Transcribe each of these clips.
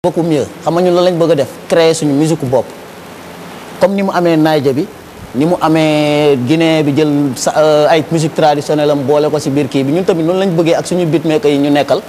beaucoup mieux xam nga ñun loolu lañ bëgg a def créer suñu musique bopp comme ni mu amee Naija bi ni mu amee Guinée bi jël ay musique traditionnelle am boole ko ci biir kii bi ñun tamit noonu lañ bëggee ak suñu beatmaker yi ñu nekkal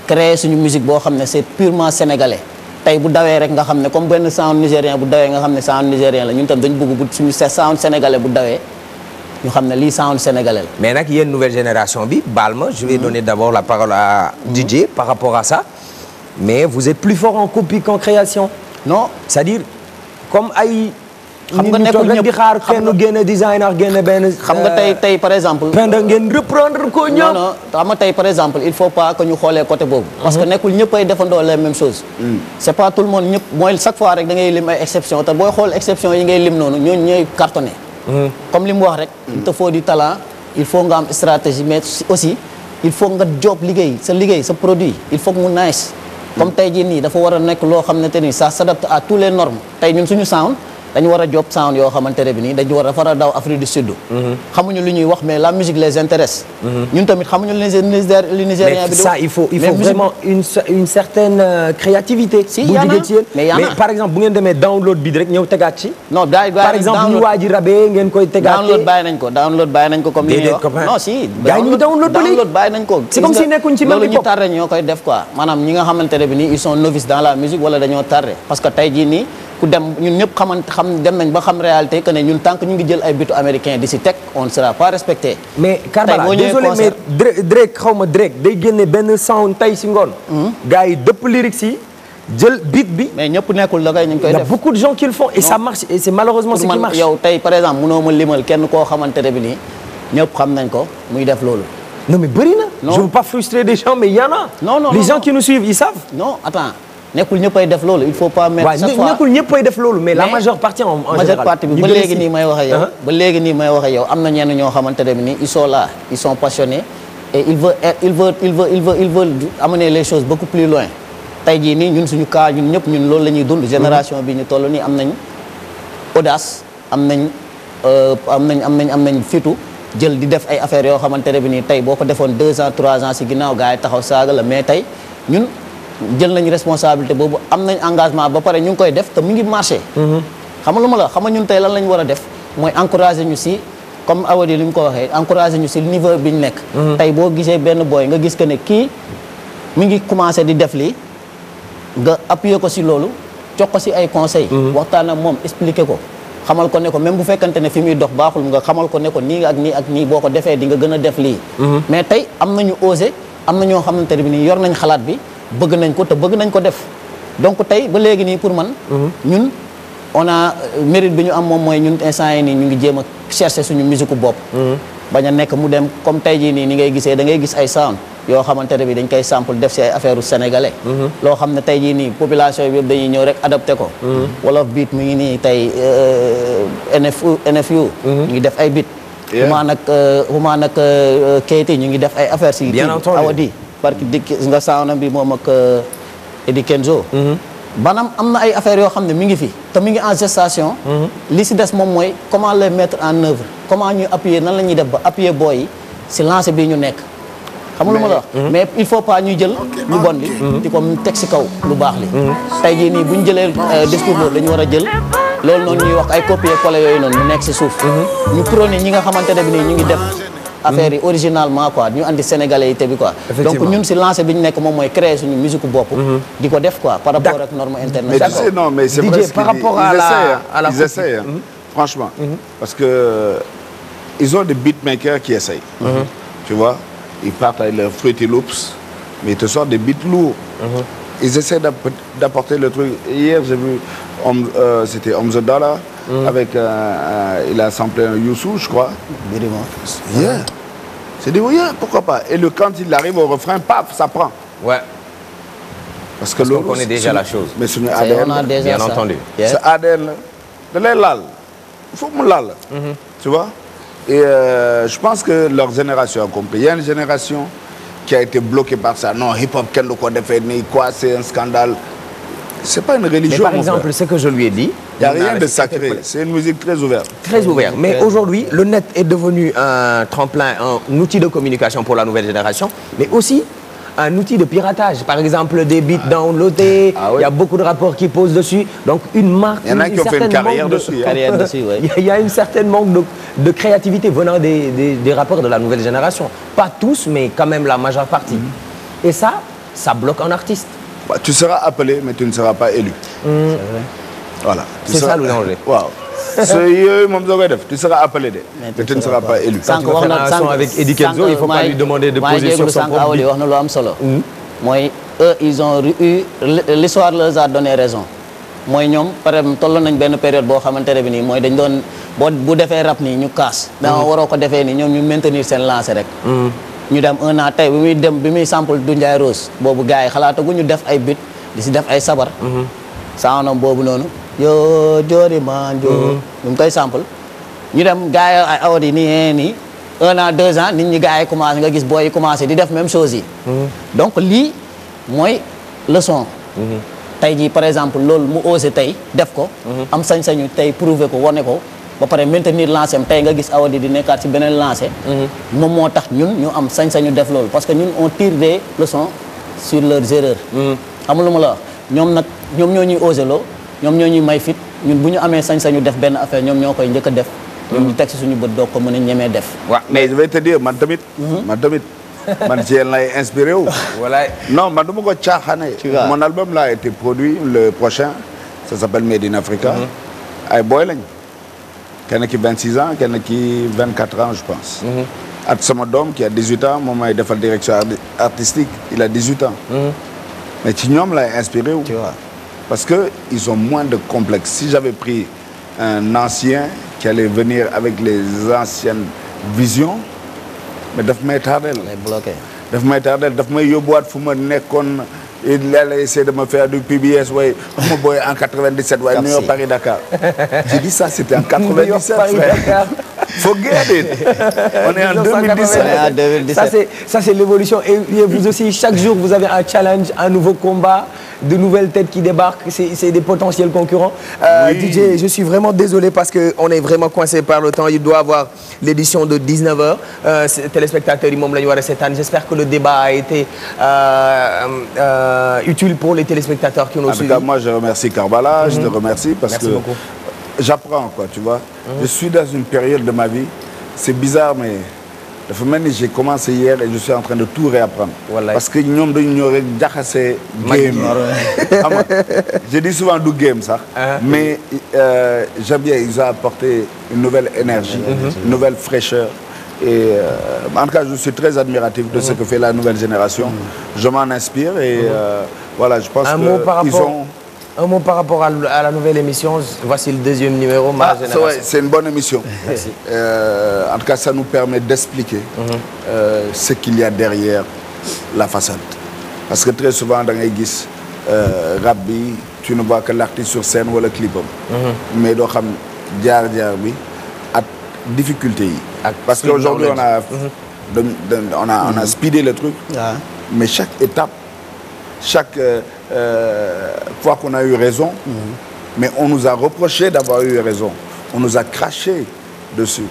créer suñu musique boo xam ne c'est purement sénégalais tey bu dawee rek nga xam ne comme benn sound nigérien bu dawee nga xam ne sound nigérien la ñun tam dañ bëgg bu suñu sound sénégalais bu dawee ñu xam ne lii sound sénégalais la. mais nag yéen nouvelle génération bi baal ma je vais donner d'abord la parole à DJ par rapport à ça. mais vous êtes plus fort en copie qu'en création. non c'est-à-dire comme ay. xam nga nekkul ñëpp di xaar kenn génne designer génne benn. xam nga tey par exemple. da ngeen reprendre ko ñoom. non xam nga tey par exemple il faut pas que ñu xoolee côté boobu. parce que nekkul ñëpp ay defandoo les mêmes choses. c'est pas tout le monde ñëpp mooy chaque fois rek da ngay lim ay exception te booy xool exception yi ngay lim noonu ñooñu ñooy cartonné. comme li mu wax rek. il te faut du talent il faut nga am stratégie mais aussi il faut nga job liggéey sa produit il faut que mu nice. comme tey jii nii dafa war a nekk loo xamante ni ça s'adapte à tous les normes tey ñun suñu sound dañu war a job sound yoo xamante ne bi nii dañu war a daw Afrique du Sud. xamuñu lu ñuy wax mais la musique les intéresse. ñun tamit xamuñu li nigérien bi. mais ça il faut vraiment une certaine créativité. si y en a mais par exemple bu ngeen demee download bi rek ñëw tegaat ci. non gars yi par exemple ñu waa ji rabee ngeen koy tegaat. download bàyyi nañ ko comme li ñuy wax. non si gars yi ñu download bàyyi nañ ko. c'est comme si nekkuñ ci même loolu ñu tardé ñoo koy def quoi maanaam ñi nga xamante ne bi nii ils sont novices dans la musique wala dañoo tardé parce que tey jii nii ku dem ñun ñëpp xam dem nañ ba xam réalité que ne ñun tant que ñu ngi jël ay bitu américain di si teg on ne sera pas respecté. mais Karbala désolé mais Drake xaw ma Drake day génne benn sound tey si ngoon. gars yi dëpp lyrics yi jël beat bi. mais ñëpp nekkul la kay ñu ngi koy def. y a beaucoup de gens qui le font et ça marche et c'est malheureusement ce qui marche. yow tey par exemple mënoo ma limal kenn koo xamante ne bi nii ñëpp xam nañ ko muy def loolu. non mais bëri na. je veux pas frustrer des gens mais y en a. non les gens qui nous suivent ils savent. non attends. nekkul ñëppay def loolu il faut pas mettre chaque fois nekkul ñëppay def loolu mais la majeure partie en général majeure partie bi ba léegi nii may wax ak yow ba léegi nii may wax ak yow am na ñenn ñoo xamante ne nii ils sont là ils sont passionnés et ils veulent amener les choses beaucoup plus loin tey jii nii ñun suñu cas ñun ñëpp ñun loolu la ñuy dund génération bi ñu toll nii am nañ audace am nañ fitu jël di def ay affaires yoo xamante ne bi nii tey boo ko defoon 2 ans 3 ans si ginnaaw gars yi taxaw saaga la mais tey ñun jël nañ responsabilité boobu am nañ engagement ba pare ñu ngi koy def te mu ngi marché. xam nga lu ma la xam nga ñun tey lan lañ war a def mooy encourager ñu si comme Awadi li mu ko waxee encourager ñu si niveau bi ñu nekk. tey boo gisee benn boy nga gis que ne kii mi ngi commencé di def lii nga appuyer ko si loolu jox ko si ay conseils. waxtaan ak moom expliquer ko xamal ko ne ko même bu fekkante ne fi muy dox baaxul nga xamal ko ne ko nii ak nii ak nii boo ko defee di nga gën a def lii. mais tey am nañu osé am na ñoo xamante ne bi nii yor nañ xalaat bi. bëgg nañ ko te bëgg nañ ko def donc tey ba léegi nii pour man. ñun on a mérite bi ñu am moom mooy ñun instant yi nii ñu ngi jéem a chercher suñu musique bopp. bañ a nekk mu dem comme tey jii nii ni ngay gisee da ngay gis ay sound yoo xamante ne bi dañ koy sample def si ay affaire sénégalais. loo xam ne tey jii nii population bi yëpp dañuy ñëw rek adapté ko. wolof beat mi ngi nii tey NFU. ñu ngi def ay beat. xumaa nag Keyti ñu ngi def ay affaire si. bien entendu Awadi parce que di nga sawnam bi moom ak Eddie Kenzo. maanaam am na ay affaires yoo xam ne mi ngi fi te mi ngi en gestation. li si des moom mooy comment les mettre en œuvre comment ñuy appuyer nan la ñuy def ba appuyer booy yi si lancé bii ñu nekk. xam nga lu ma la wax. mais il faut pas ñuy jël lu bon li di ko teg si kaw lu baax li. tey jii nii bu ñu jëlee discours boobu dañu war a jël loolu noonu ñuy wax ay copier coller yooyu noonu mu nekk si suuf. ñu prôné ñi nga xamante ne bi nii ñu ngi def. affaire yi originalement quoi ñu andi sénégalais yi te bi quoi. donc ñun si lancé bi ñu nekk moom mooy créer suñu musique bopp. di ko def quoi par rapport ak norme internationale. mais non mais c'est vrai par rapport à la ils essayent franchement. parce que ils ont des beatmakers qui essayent. tu vois ils partent avec leurs Fruity Loops mais ils te sortent des beats lourds. ils essaient d'apporter le truc hier j'ai vu c'était Om the Dollar. avec il a samplé un Youssou je crois. Yeah. C'est dit oui pourquoi pas et quand il arrive au refrain paf ça prend. Ouais. parce que loolu on connaît déjà la chose. mais suñu ADN la bien entendu. sa ADN la da lay laal il faut mu laal. tu vois et je pense que leur génération a compris il y a une génération qui a été bloquée par ça non hip hop kenn du ko defee nii quoi c'est un scandale. C'est pas une religion. Mais par exemple, ce que je lui ai dit. Il n'y a rien de sacré. C'est une musique très ouverte. Très ouverte. Mais aujourd'hui, le net est devenu un tremplin, un outil de communication pour la nouvelle génération. Mais aussi un outil de piratage. Par exemple, des beats downloadés. Il y a beaucoup de rappeurs qui posent dessus. Donc, une marque. Il y en a qui ont fait une carrière dessus. Il y a une certaine manque de créativité venant des rappeurs de la nouvelle génération. Pas tous, mais quand même la majeure partie. Et ça bloque un artiste. Bah, tu seras appelé, mais tu ne seras pas élu. C'est vrai. Voilà. C'est ça le danger. Waaw. Tu seras appelé, mais tu ne seras pas élu. Quand tu vas faire un son avec Eddie Kenzo, il ne faut pas lui demander de poser sur son propre beat. wax na lu am solo. mooy eux ils ont eu l'histoire leur a donné raison. mooy ñoom par exemple tolloon nañ benn période boo xamante ne bi nii mooy dañ doon bu defee rap nii ñu kaas. dama waroo ko defee nii ñoom ñu maintenir seen lancé rek. ñu dem un an tey bi muy sample du Ndiaye Rose boobu gars yi xalaatagu ñu def ay beat di si def ay sabar. saanam boobu noonu. yoo joori man joo. ñu koy sample. ñu dem gars yi ay awadi nii un an 2 ans nit ñi gars yi commencé nga gis booy yi commencé di def même chose yi. donc lii mooy leçon. tey jii par exemple loolu mu osé tey def ko. am sañ-sañu tey prouver ko wane ko. ba pare maintenir lancé am tey nga gis awadi di nekkaat ci beneen lancé. moom moo tax ñun ñu am sañ-sañu def loolu parce que ñun on tire des leçons sur leurs erreurs. xam lu ma la wax ñoom ñoo ñuy osé loo ñoom ñoo ñuy may fit ñun bu ñu amee sañ-sañu def benn affaire ñoom ñoo koy njëkk a def. ñoom ñu teg ci suñu bët doog ko mën a ñemee def. waaw mais je vais te dire man tamit ci yéen lay inspiré wu. Voilà. Non man du ma ko caaxaane. Mon album là a été produit le prochain ça s'appelle Made in Africa. ay boy lañ. kenn ki 26 ans kenn ki 24 ans je pense. ak sama doom qui a 18 ans moom may defal direction artistique il a 18 ans. mais ci ñoom lay inspiré wu. parce que ils ont moins de complexe. Si j'avais pris un ancien qui allait venir avec les anciennes visions mais daf may tardel. daf may tardel daf may yóbbuwaat fu ma nekkoon. il allait essayer de me faire du PBS waaye ma booy en 97 waaye New York Paris Dakar. j'ai dit ça c'était en 97 frère. Forget it. On est en 2017. Ça c'est l'évolution et vous aussi chaque jour vous avez un challenge, un nouveau combat, de nouvelles têtes qui débarquent, c'est des potentiels concurrents. DJ, je suis vraiment désolé parce que on est vraiment coincé par le temps. Il doit avoir l'édition de 19h. Téléspectateurs yi moom la ñu war a seetaan. J'espère que le débat a été utile pour les téléspectateurs qui nous suivent. En tout cas, moi je remercie Karbala, je te remercie parce Merci que beaucoup. J'apprends quoi, tu vois. Je suis dans une période de ma vie, c'est bizarre mais dafa mel ni j'ai commencé hier et je suis en train de tout réapprendre. Wallaay. Parce que ñoom dañu ñëw rek jaxase game. Xam nga je dis souvent du game sax. Mais j'aime bien, ils ont apporté une nouvelle énergie, une nouvelle fraîcheur. Et en tout cas, je suis très admiratif de ce que fait la nouvelle génération. Je m'en inspire et voilà, je pense qu'ils ont... Un mot par rapport à la nouvelle émission. Voici le deuxième numéro. C'est une bonne émission. Merci. En tout cas, ça nous permet d'expliquer ce qu'il y a derrière la façade. Parce que très souvent, dans les gis, rap bi, tu ne vois que l'artiste sur scène ou le clip. Mais doo xam jaar-jaar bi ak difficulté yi. Parce qu'aujourd'hui, on a speedé le truc. Mais chaque étape, chaque fois qu'on a eu raison, mais on nous a reproché d'avoir eu raison. On nous a craché dessus.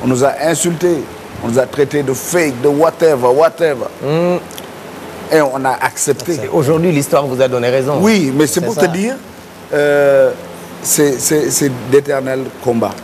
On nous a insultés. On nous a traités de fake, de whatever. Et on a accepté. Aujourd'hui, l'histoire vous a donné raison. Oui, mais c'est pour te dire, c'est d'éternels combats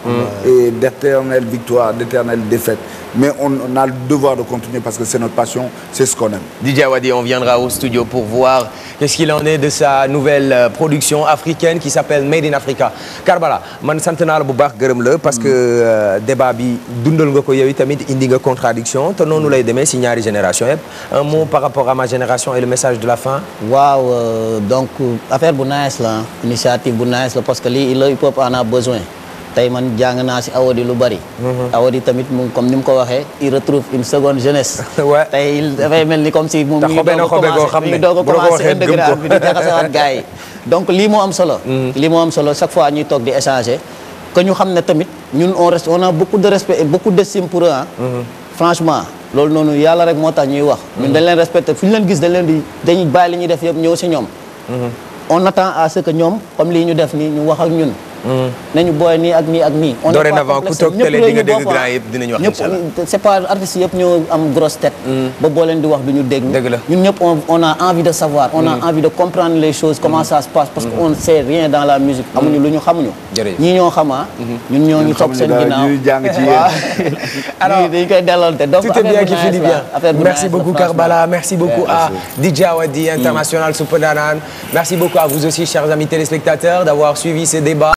et d'éternelles victoires, d'éternelles défaites. Mais on a le devoir de continuer parce que c'est notre passion, c'est ce qu'on aime. DJ Awadi, on viendra au studio pour voir qu'est-ce qu'il en est de sa nouvelle production africaine qui s'appelle Made in Africa. Karbala, man sant naa la bu baax gërëm la parce que débat bi dundal nga ko yow tamit indi nga contradiction te noonu lay demee si ñaari génération yëpp. Un mot par rapport à ma génération et le message de la fin. waaw donc affaire bu nice la initiative bu nice la parce que lii le hip-hop en a besoin. tey man jàng naa si Awadi lu bari. Awadi tamit mu comme ni mu ko waxee il retrouve une seconde jeunesse. tey dafay mel ni comme si mu ngi doog a commencé intégral bi di jaxasewaat gars yi. donc lii moo am solo. lii moo am solo chaque fois ñuy toog di échanger. que ñu xam ne tamit ñun on a beaucoup de respect et beaucoup d'estime pour eux ah. franchement loolu noonu yàlla rek moo tax ñuy wax. ñun dañ leen respecté fu ñu leen gis dañuy bàyyi li ñuy def yëpp ñëw si ñoom. on attend à ce que ñoom comme lii ñu def nii ñu wax ak ñun. nañu booy nii ak nii ak nii. on dorénavant ku toog télé di nga dégg grand yëpp dinañu wax incha allah. c'est pas artistes yëpp ñoo am grosse tête. ba boo leen di wax duñu dégg. dëgg la ñun ñëpp on a envie de savoir. on a envie de comprendre les choses comment ça se passe parce que on ne sait rien dans la musique. amuñu lu ñu xamuñu. jërëjëf ñii ñoo xamaa. ñun ñoo ñu toog seen ginnaaw ñu jàng ci yéen. alors dañ koy delloote donc tout est bien qui finit bien. Merci beaucoup Karbala, merci beaucoup à DJ Awadi International Super Nanan. Merci beaucoup à vous aussi chers amis téléspectateurs d'avoir suivi ces débats.